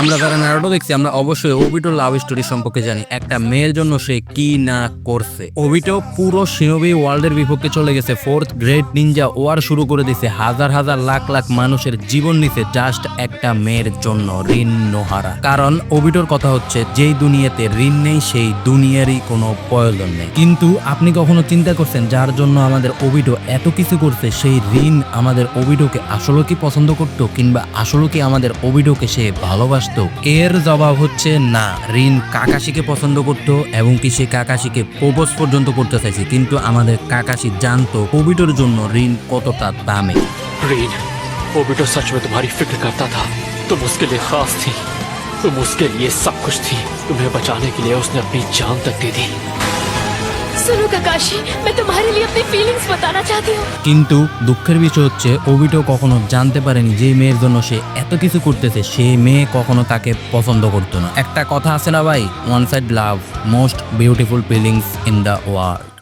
আমরা যারা নারুটো দেখছি আমরা অবশ্যই ওবিটোর লাভ স্টোরি সম্পর্কে জানি। একটা মেয়ের জন্য সে কি না করছে। ওবিটো পুরো শিনোবি ওয়ার্ল্ডের বিপক্ষে চলে গেছে, ফোর্থ গ্রেট নিনজা ওয়ার শুরু করে দিছে, হাজার হাজার লাখ লাখ মানুষের জীবন নিছে জাস্ট একটা মেয়ের জন্য, রিন নোহারা। কারণ ওবিটোর কথা হচ্ছে যেই দুনিয়াতে রিন নেই সেই দুনিয়ারই কোনো প্রয়োজন নেই। কিন্তু আপনি কখনো চিন্তা করছেন যার জন্য আমাদের ওবিটো এত কিছু করছে সেই রিন আমাদের ওবিটোকে আসলে কি পছন্দ করতো, কিংবা আসলে কি আমাদের ওবিটোকে সে ভালোবাসতো? এর জবাব হচ্ছে না। রিন কাকাশিকে পছন্দ করতো এবং কি সে কাকাশিকে প্রপোজ পর্যন্ত করতে চাইছে, কিন্তু আমাদের কাকাশি জানতো ওবিটোর জন্য রিন কতটা দামি। रीन, ओबिटो सच में तुम्हारी फिक्र करता था। तुम उसके लिए खास थी, तुम उसके लिए सब कुछ थी। तुम्हें बचाने के लिए उसने अपनी जान तक दे दी। सुनो काकाशी, मैं तुम्हारे लिए अपनी फीलिंग्स बताना चाहती हूँ। কিন্তু দুঃখের বিষয় হচ্ছে ওবিটো কখনো জানতে পারেনি যে মেয়ের জন্য সে এত কিছু করতেছে সেই মেয়ে কখনো তাকে পছন্দ করতো না। একটা কথা আছে না ভাই, one side love, most beautiful feelings in the world.